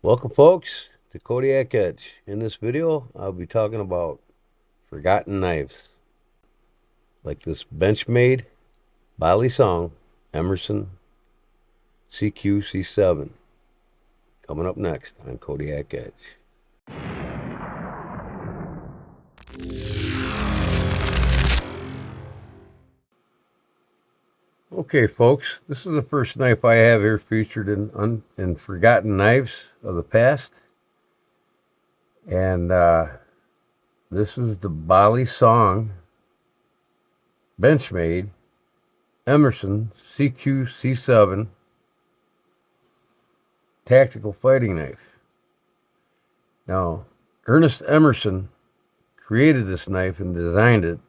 Welcome, folks, to Kodiak Edge. In this video, I'll be talking about forgotten knives, like this Benchmade Bali Song Emerson CQ-C7. Coming up next on Kodiak Edge. Okay, folks, this is the first knife I have here featured in forgotten knives of the past, and this is the Bali Song Benchmade Emerson CQ-C7 tactical fighting knife. Now, Ernest Emerson created this knife and designed it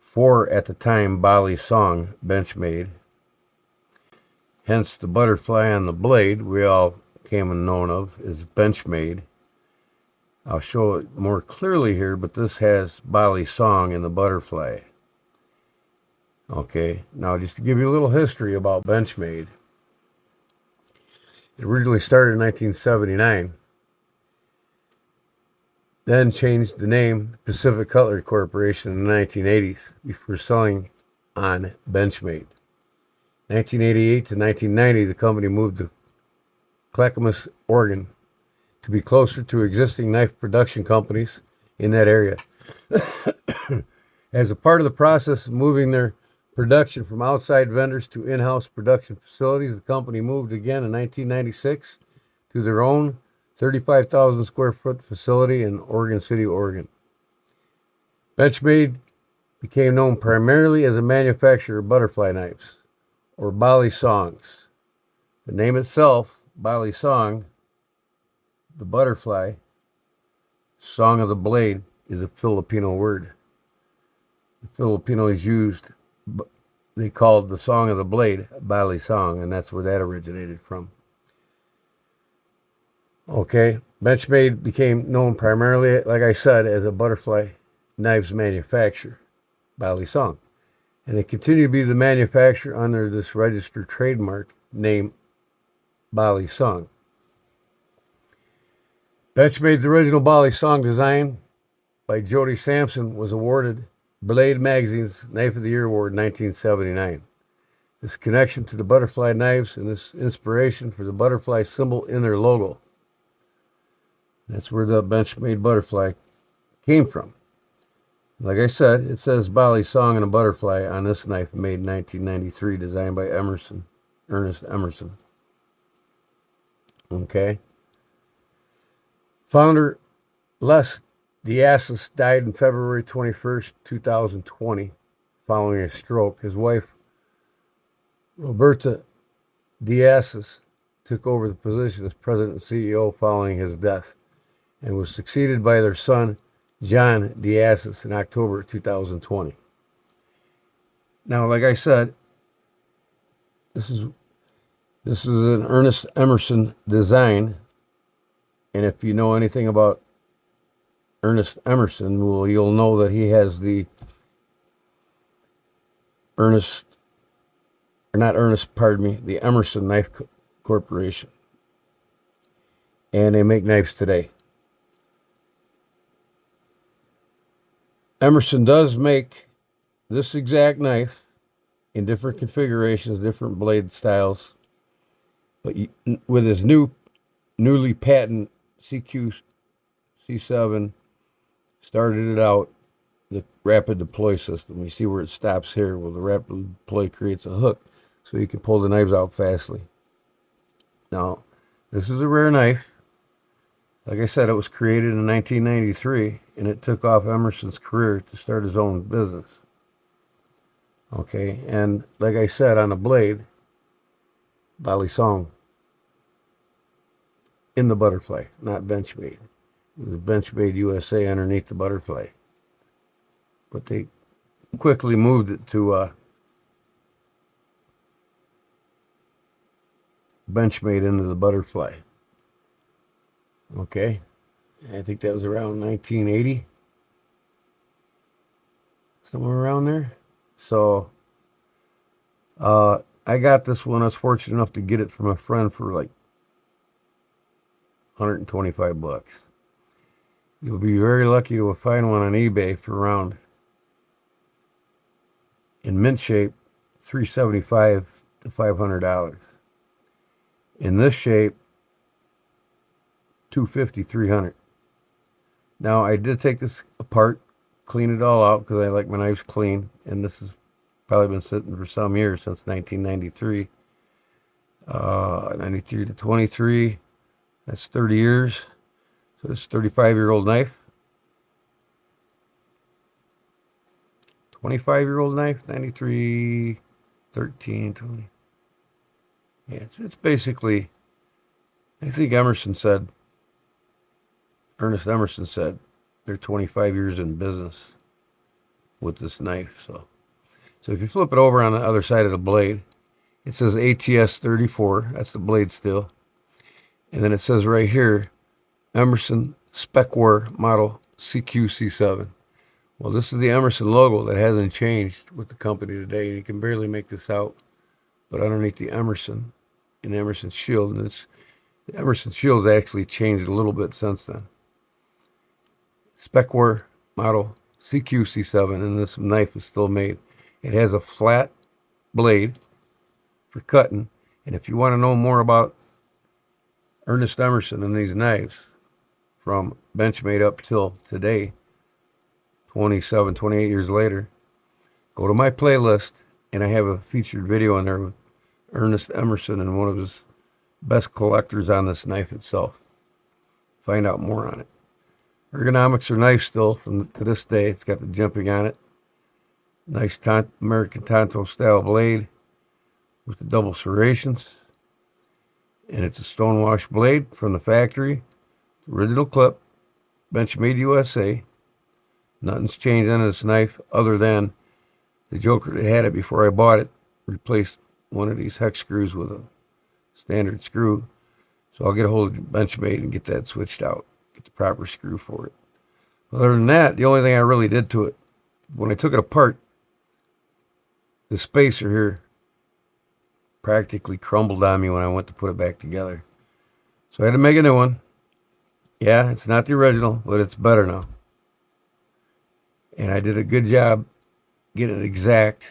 for, at the time, Bali Song Benchmade. Hence, the butterfly on the blade we all came and known of is Benchmade. I'll show it more clearly here, but this has Bali Song in the butterfly. Okay, now just to give you a little history about Benchmade. It originally started in 1979, then changed the name Pacific Cutlery Corporation in the 1980s before selling on Benchmade. 1988 to 1990, the company moved to Clackamas, Oregon, to be closer to existing knife production companies in that area. As a part of the process of moving their production from outside vendors to in-house production facilities, the company moved again in 1996 to their own 35,000 square foot facility in Oregon City, Oregon. Benchmade became known primarily as a manufacturer of butterfly knives, or Bali Songs. The name itself, Bali Song, the butterfly, song of the blade, is a Filipino word. The Filipinos used, they called the song of the blade Bali Song, and that's where that originated from. Okay, Benchmade became known primarily, like I said, as a butterfly knives manufacturer, Bali Song. And they continue to be the manufacturer under this registered trademark name, Bali Song. Benchmade's original Bali Song design by Jody Sampson was awarded Blade Magazine's Knife of the Year Award in 1979. This connection to the butterfly knives and this inspiration for the butterfly symbol in their logo. That's where the Benchmade butterfly came from. Like I said, it says Bali Song and a butterfly on this knife made in 1993, designed by Ernest Emerson. Okay. Founder Les Diasis died on February 21st, 2020, following a stroke. His wife, Roberta Diasis, took over the position as president and CEO following his death and was succeeded by their son, John Diasis, in October 2020. Now, like I said, this is an Ernest Emerson design, and if you know anything about Ernest Emerson, well, you'll know that he has the the Emerson Knife Corporation, and they make knives today. Emerson does make this exact knife in different configurations, different blade styles, but with his newly patented CQ C7, started it out, the rapid deploy system. You see where it stops here. Well, the rapid deploy creates a hook so you can pull the knives out fastly. Now, this is a rare knife. Like I said, it was created in 1993, and it took off Emerson's career to start his own business. Okay, and like I said, on the blade, Bali Song in the butterfly, not Benchmade. It was Benchmade USA underneath the butterfly. But they quickly moved it to Benchmade into the butterfly. Okay, I think that was around 1980, somewhere around there. So I got this one. I was fortunate enough to get it from a friend for like $125. You'll be very lucky to find one on eBay for around, in mint shape, $375 to $500. In this shape, $250, $300. Now, I did take this apart, clean it all out because I like my knives clean, and this has probably been sitting for some years, since 1993. 93 to 23, that's 30 years. So it's a 35-year-old knife. 25-year-old knife, 93, 13, 20. Yeah, it's basically, I think Ernest Emerson said, they're 25 years in business with this knife. So if you flip it over on the other side of the blade, it says ATS 34. That's the blade still. And then it says right here, Emerson Specware model CQC7. Well, this is the Emerson logo that hasn't changed with the company today. You can barely make this out. But underneath the Emerson, and the Emerson shield, and the Emerson shield has actually changed a little bit since then. Specware model CQC7, and this knife is still made. It has a flat blade for cutting. And if you want to know more about Ernest Emerson and these knives, from Benchmade up till today, 27, 28 years later, go to my playlist, and I have a featured video on there with Ernest Emerson and one of his best collectors on this knife itself. Find out more on it. Ergonomics are nice still to this day. It's got the jimping on it. Nice American Tonto style blade with the double serrations. And it's a stonewash blade from the factory. Original clip. Benchmade USA. Nothing's changed on this knife other than the joker that had it before I bought it replaced one of these hex screws with a standard screw. So I'll get a hold of Benchmade and get that switched out. Get the proper screw for it. Other than that, the only thing I really did to it, when I took it apart, the spacer here practically crumbled on me when I went to put it back together. So I had to make a new one. Yeah, it's not the original, but it's better now. And I did a good job getting it exact.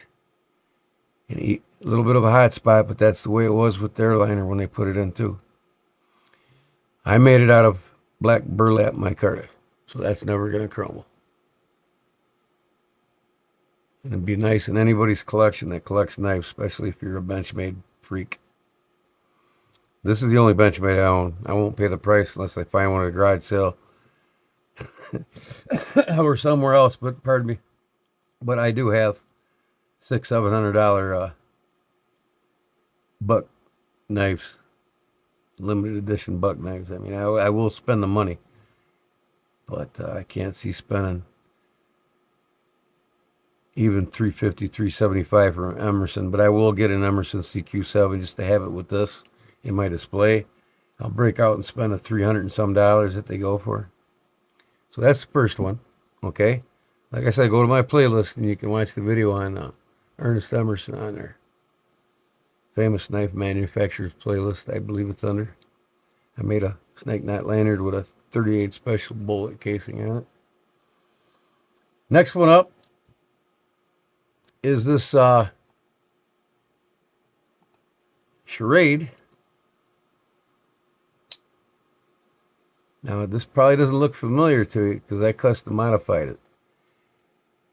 And a little bit of a hot spot, but that's the way it was with their liner when they put it in too. I made it out of black burlap micarta, so that's never going to crumble. And it'd be nice in anybody's collection that collects knives, especially if you're a Benchmade freak. This is the only Benchmade I own. I won't pay the price unless I find one at a garage sale or somewhere else, but pardon me. But I do have $600-$700 buck knives, limited edition buck knives. I mean, I will spend the money, but I can't see spending even $350, $375 from Emerson. But I will get an Emerson CQ7 just to have it with this in my display. I'll break out and spend a $300 and some that they go for. So that's the first one. Okay, like I said, go to my playlist and you can watch the video on Ernest Emerson on there. Famous knife manufacturers playlist, I believe it's under. I made a snake knot lanyard with a 38 special bullet casing on it. Next one up is this charade. Now, this probably doesn't look familiar to you because I custom modified it.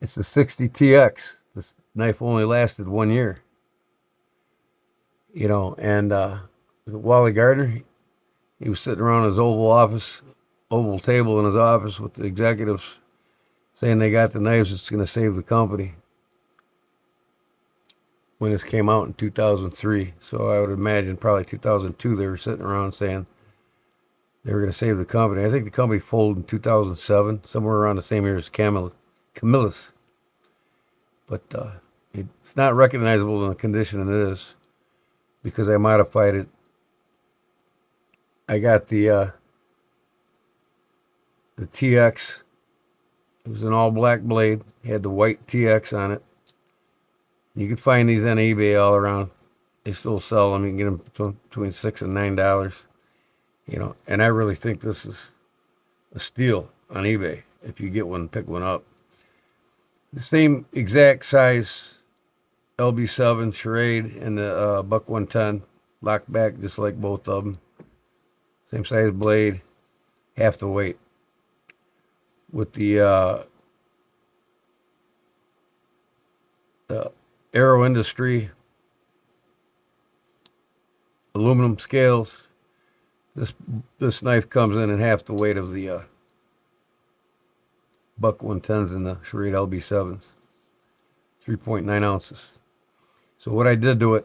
It's the 60TX. This knife only lasted 1 year. You know, and Wally Gardner, he was sitting around his oval table in his office with the executives saying they got the knives that's going to save the company when this came out in 2003. So I would imagine probably 2002 they were sitting around saying they were going to save the company. I think the company folded in 2007, somewhere around the same year as Camillus. But it's not recognizable in the condition it is because I modified it. I got the TX. It was an all black blade. It had the white TX on it. You can find these on eBay all around. They still sell them. You can get them between $6 and $9. You know, and I really think this is a steal on eBay. If you get one, pick one up. The same exact size LB7 Charade and the Buck 110 locked back just like both of them. Same size blade, half the weight. With the Aero Industry aluminum scales. This knife comes in at half the weight of the Buck 110s and the Charade LB7s. 3.9 ounces. So what I did to it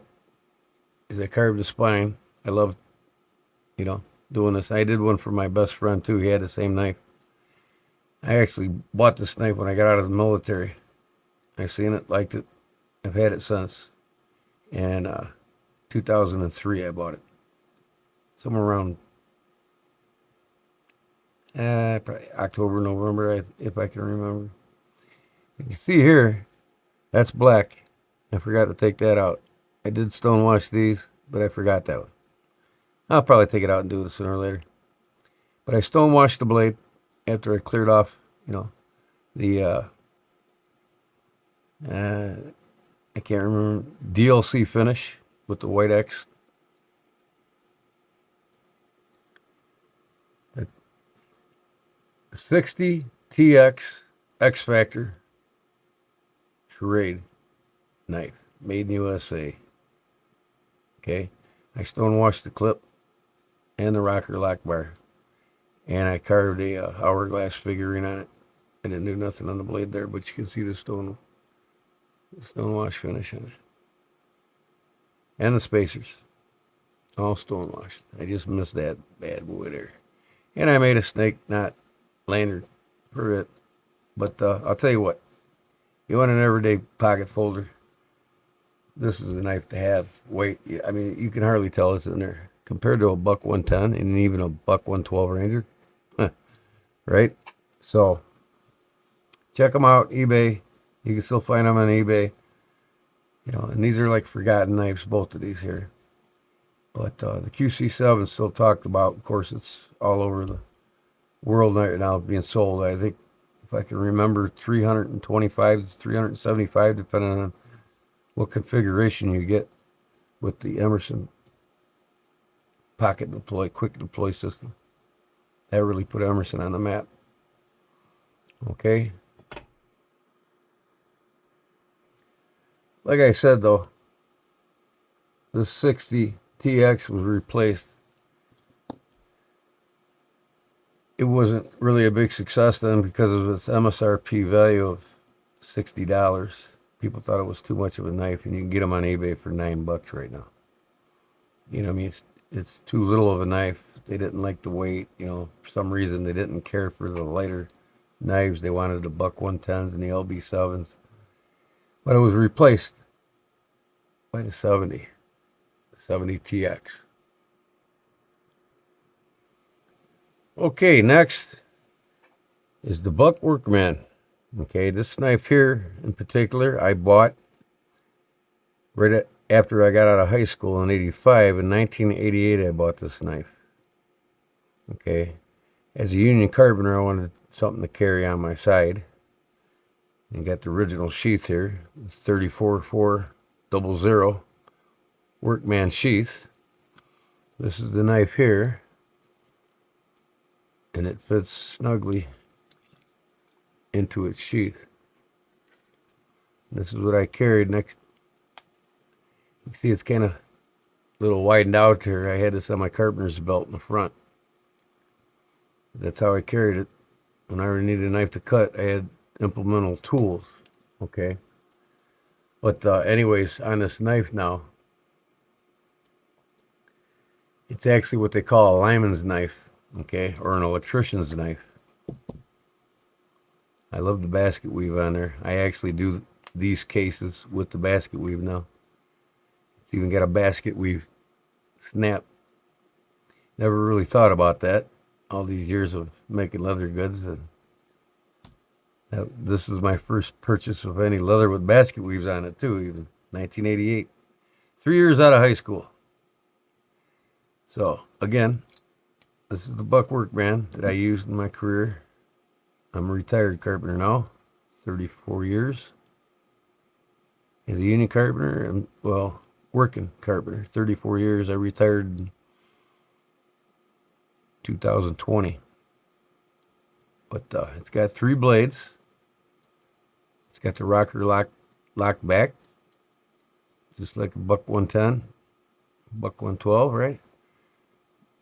is I carved the spine. I love, doing this. I did one for my best friend too. He had the same knife. I actually bought this knife when I got out of the military. I seen it, liked it. I've had it since. And 2003 I bought it. Somewhere around probably October, November, if I can remember. You see here, that's black. I forgot to take that out. I did stone wash these, but I forgot that one. I'll probably take it out and do it sooner or later. But I stone washed the blade after I cleared off, the I can't remember, DLC finish with the white X. The 60 TX X Factor Charade knife, made in USA. Okay, I stone washed the clip and the rocker lock bar, and I carved a hourglass figurine on it. I didn't do nothing on the blade there, but you can see the stone wash finish on it, and the spacers, all stone washed. I just missed that bad boy there, and I made a snake knot lanyard for it. But I'll tell you what, you want an everyday pocket folder, this is a knife to have. Weight, I mean, you can hardly tell it's in there compared to a Buck 110 and even a Buck 112 Ranger. Right? So check them out, eBay. You can still find them on eBay. And these are like forgotten knives, both of these here. But the QC7 is still talked about. Of course, it's all over the world right now being sold. I think, if I can remember, 325 to 375, depending on what configuration you get with the Emerson pocket deploy, quick deploy system. That really put Emerson on the map. Okay. Like I said, though, the 60 TX was replaced. It wasn't really a big success then because of its MSRP value of $60. People thought it was too much of a knife, and you can get them on eBay for $9 right now. I mean, it's too little of a knife. They didn't like the weight. For some reason they didn't care for the lighter knives. They wanted the Buck 110s and the LB7s. But it was replaced by the 70 TX. Okay, next is the Buck Workman. Okay, this knife here in particular I bought right after I got out of high school in 85. In 1988 I bought this knife. Okay, as a union carpenter I wanted something to carry on my side. And got the original sheath here, 34-400 Workman sheath. This is the knife here, and it fits snugly into its sheath. This is what I carried next. You see it's kind of a little widened out here. I had this on my carpenter's belt in the front. That's how I carried it. When I needed a knife to cut, I had implemental tools. Okay. But anyways, on this knife now, it's actually what they call a lineman's knife. Okay. Or an electrician's knife. I love the basket weave on there. I actually do these cases with the basket weave now. It's even got a basket weave snap. Never really thought about that all these years of making leather goods. And this is my first purchase of any leather with basket weaves on it too, even 1988. 3 years out of high school. So again, This is the buck workman that I used in my career. I'm a retired carpenter now, 34 years. As a union carpenter, and well, working carpenter, 34 years. I retired in 2020. But it's got 3 blades. It's got the rocker lock back, just like a buck 110, buck 112, right?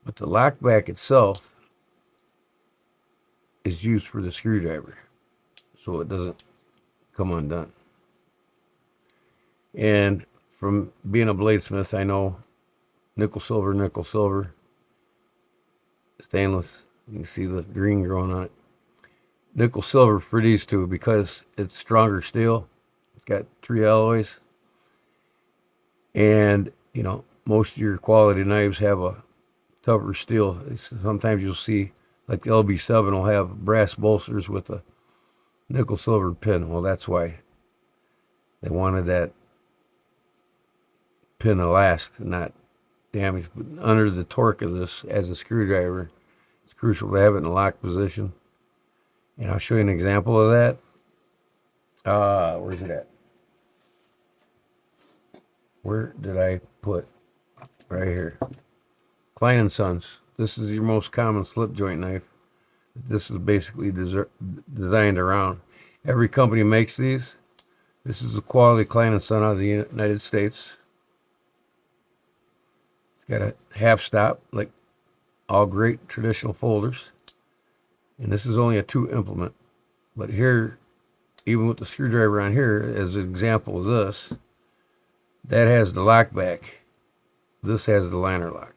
But the lock back itself is used for the screwdriver, so it doesn't come undone. And from being a bladesmith, I know nickel silver, stainless. You can see the green growing on it. Nickel silver for these two because it's stronger steel. It's got 3 alloys. And, you know, most of your quality knives have a tougher steel. Sometimes you'll see, like the LB7 will have brass bolsters with a nickel silver pin. Well, that's why they wanted that pin to last and not damage. But under the torque of this as a screwdriver, it's crucial to have it in a lock position. And I'll show you an example of that. Where's it at? Where did I put? Right here. Klein & Sons. This is your most common slip joint knife. This is basically designed around. Every company makes these. This is a quality Klein & Son out of the United States. It's got a half stop, like all great traditional folders. And this is only a 2 implement. But here, even with the screwdriver on here, as an example of this, that has the lock back. This has the liner lock.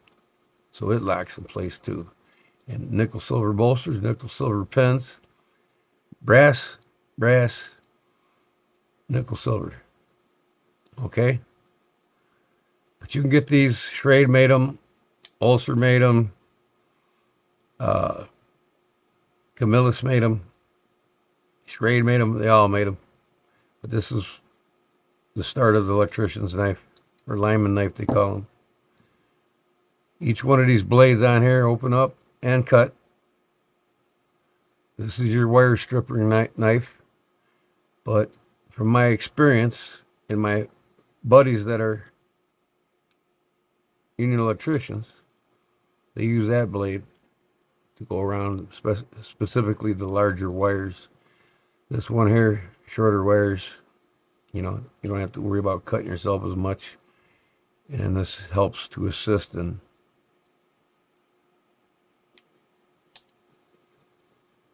So it locks in place too. And nickel silver bolsters, nickel silver pins, brass, nickel silver. Okay? But you can get these, Schrade made them, Ulster made them, Camillus made them, Schrade made them, they all made them. But this is the start of the electrician's knife, or lineman knife they call them. Each one of these blades on here open up and cut. This is your wire stripper knife. But from my experience and my buddies that are union electricians, they use that blade to go around specifically the larger wires. This one here, shorter wires, you know, you don't have to worry about cutting yourself as much. And this helps to assist in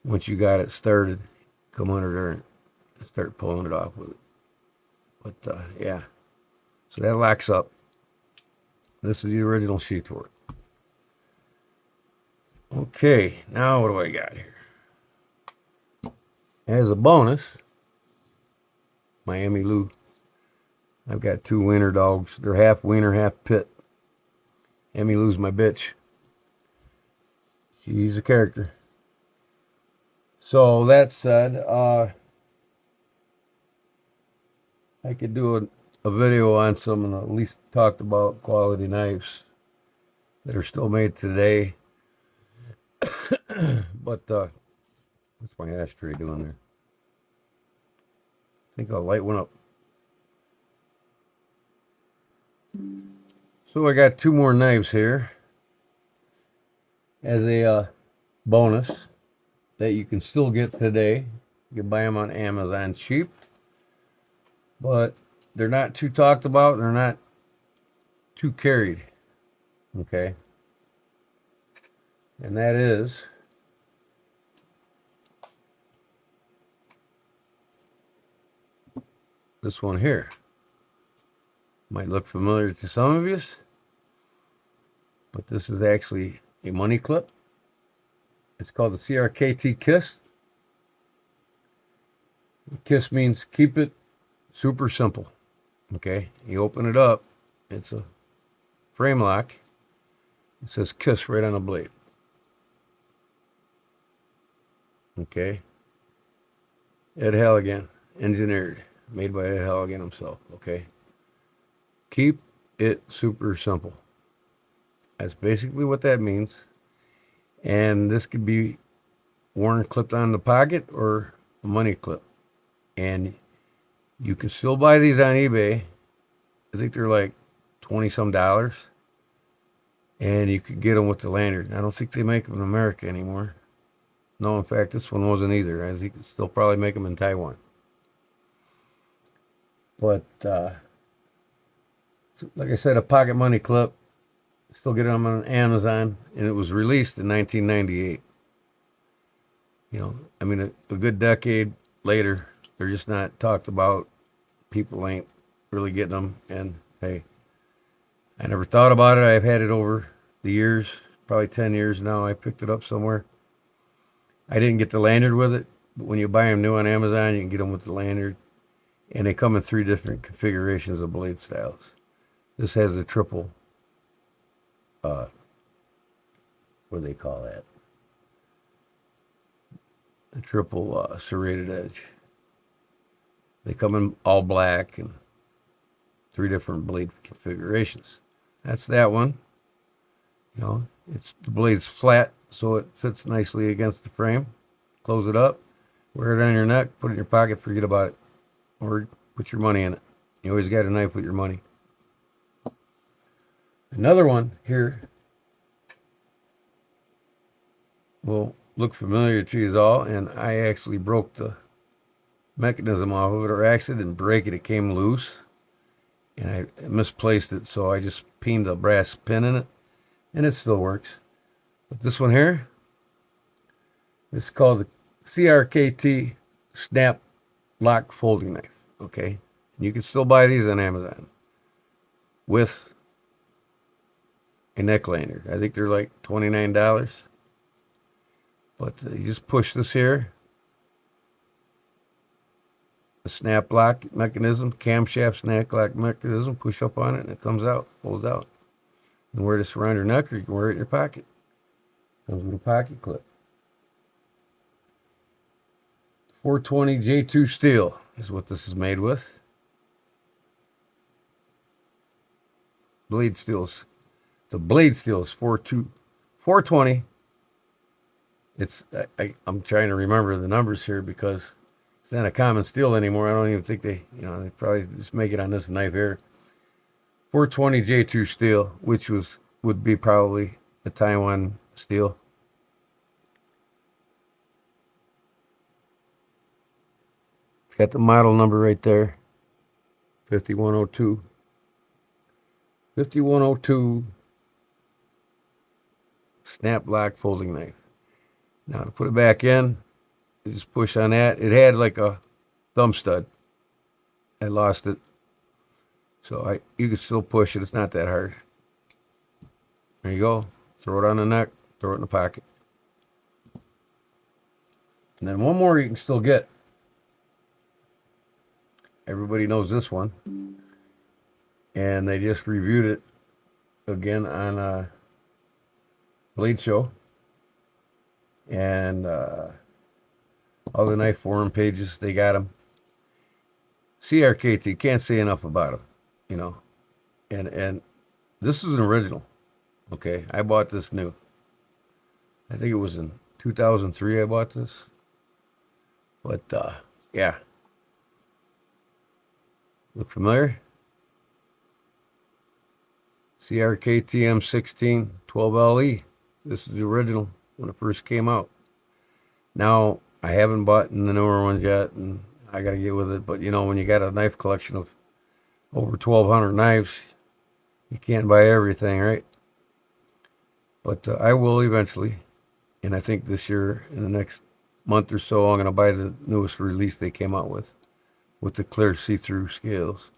once you got it started, come under there and start pulling it off with it. But yeah, so that locks up. This is the original sheath for it. Okay, now what do I got here? As a bonus, Miami Lou. I've got 2 wiener dogs. They're half wiener, half pit. Emmy Lou's my bitch. She's a character. So that said, I could do a video on some and at least talked about quality knives that are still made today. But what's my ashtray doing there? I think I'll light one up. So I got 2 more knives here as a bonus that you can still get today. You can buy them on Amazon cheap, but they're not too talked about and they're not too carried. Okay, and that is this one here. Might look familiar to some of you, but this is actually a money clip. It's called the CRKT KISS. KISS means keep it super simple. Okay, you open it up, it's a frame lock. It says KISS right on the blade. Okay, Ed Halligan, engineered, made by Ed Halligan himself. Okay, keep it super simple. That's basically what that means. And this could be worn clipped on the pocket or a money clip. And you can still buy these on eBay. I think they're like 20 some dollars. And you could get them with the lanyard. I don't think they make them in America anymore. No, in fact, this one wasn't either. I think they'll probably make them in Taiwan. But like I said, a pocket money clip. Still get them on Amazon, and it was released in 1998. You know, I mean, a good decade later, they're just not talked about. People ain't really getting them, and hey, I never thought about it. I've had it over the years, probably 10 years now. I picked it up somewhere. I didn't get the lanyard with it, but when you buy them new on Amazon, you can get them with the lanyard, and they come in 3 different configurations of blade styles. This has a triple, what do they call that? A triple serrated edge. They come in all black and 3 different blade configurations. That's that one. You know, the blade's flat, so it fits nicely against the frame. Close it up, wear it on your neck, put it in your pocket, forget about it, or put your money in it. You always got a knife with your money. Another one here will look familiar to you all, and I actually broke the mechanism off of it, or actually didn't break it, it came loose, and I misplaced it, so I just peened a brass pin in it, and it still works. But this one here, this is called the CRKT Snap Lock Folding Knife, okay? And you can still buy these on Amazon with a neck lanyard. I think they're like $29. But you just push this here, the snap lock mechanism, camshaft snap lock mechanism, push up on it, and it comes out, folds out. You can wear this around your neck, or you can wear it in your pocket. Comes with a pocket clip. 420 J2 steel is what this is made with. Blade steels. The blade steel is 420. It's I'm trying to remember the numbers here because it's not a common steel anymore. I don't even think they probably just make it on this knife here. 420 J2 steel, which would be probably a Taiwan steel. It's got the model number right there. 5102. 5102 snap lock folding knife. Now to put it back in, you just push on that. It had like a thumb stud. I lost it. So you can still push it. It's not that hard. There you go. Throw it on the neck. Throw it in the pocket. And then one more you can still get. Everybody knows this one. And they just reviewed it again on a Blade Show. And all the knife forum pages, they got them. CRKT, can't say enough about them, you know. And this is an original. Okay, I bought this new. I think it was in 2003 I bought this. But yeah. Look familiar? CRKT M16 12LE. This is the original when it first came out. Now, I haven't bought the newer ones yet, and I got to get with it. But, you know, when you got a knife collection of over 1,200 knives, you can't buy everything, right? But I will eventually. And I think this year, in the next month or so, I'm going to buy the newest release they came out with the clear see-through scales.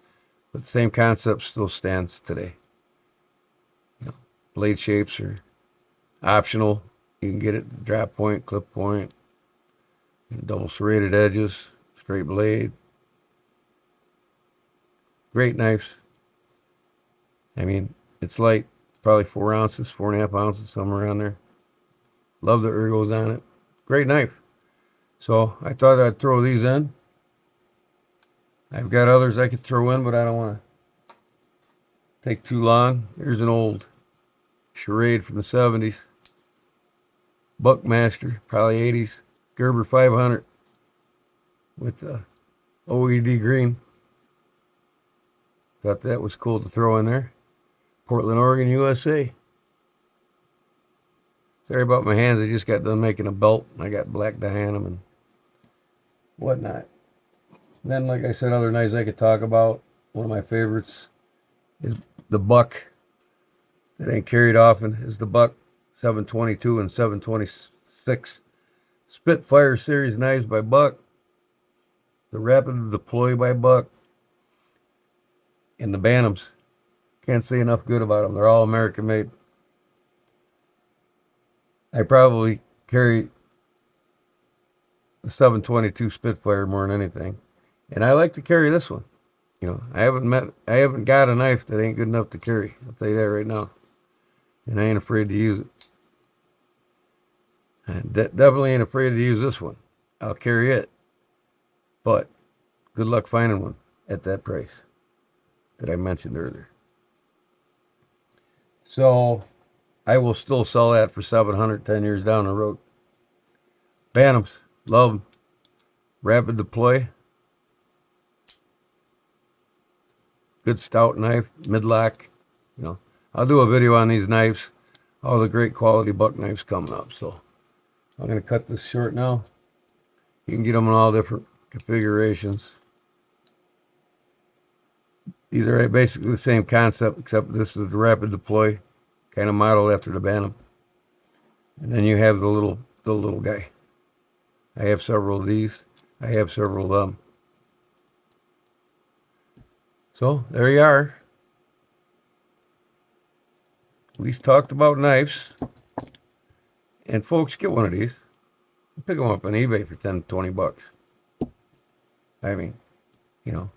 But the same concept still stands today. You know, blade shapes are optional. You can get it drop point, clip point, double serrated edges, straight blade. Great knives. I mean, it's light, probably 4 ounces, 4.5 ounces, somewhere around there. Love the ergos on it. Great knife. So I thought I'd throw these in. I've got others I could throw in, but I don't want to take too long. Here's an old charade from the 70s. Buckmaster, probably 80s. Gerber 500 with the OED green. Thought that was cool to throw in there. Portland, Oregon, USA. Sorry about my hands. I just got done making a belt. I got black dye on them and whatnot. And then, like I said, other knives I could talk about. One of my favorites is the Buck. That ain't carried often. Is the Buck 722 and 726 Spitfire series knives by Buck. The Rapid Deploy by Buck. And the Bantams. Can't say enough good about them. They're all American made. I probably carry the 722 Spitfire more than anything. And I like to carry this one. You know, I haven't got a knife that ain't good enough to carry. I'll tell you that right now. And I ain't afraid to use it. I definitely ain't afraid to use this one. I'll carry it. But good luck finding one at that price that I mentioned earlier. So I will still sell that for $700 10 years down the road. Bantams, love them. Rapid Deploy. Good stout knife, midlock. You know, I'll do a video on these knives, all the great quality Buck knives coming up. So I'm going to cut this short now. You can get them in all different configurations. These are basically the same concept, except this is the Rapid Deploy, kind of modeled after the Bantam. And then you have the little guy. I have several of these. I have several of them. So there you are. At least talked about knives. And folks, get one of these. Pick them up on eBay for 10, 20 bucks. I mean, you know,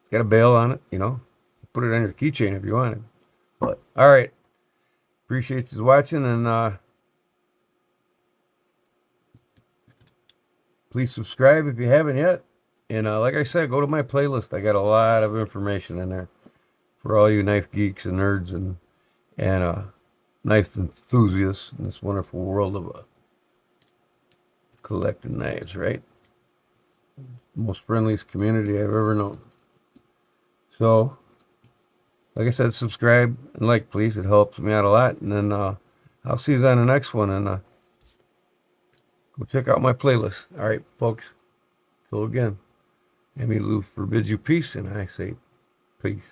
it's got a bail on it, you know. Put it on your keychain if you want it. But all right. Appreciate you watching, and please subscribe if you haven't yet. And like I said, go to my playlist. I got a lot of information in there for all you knife geeks and nerds and knife enthusiasts in this wonderful world of collecting knives, right? Most friendliest community I've ever known. So, like I said, subscribe and like, please. It helps me out a lot. And then I'll see you on the next one. And go check out my playlist. All right, folks. Till again, Emmy Lou forbids you peace, and I say peace.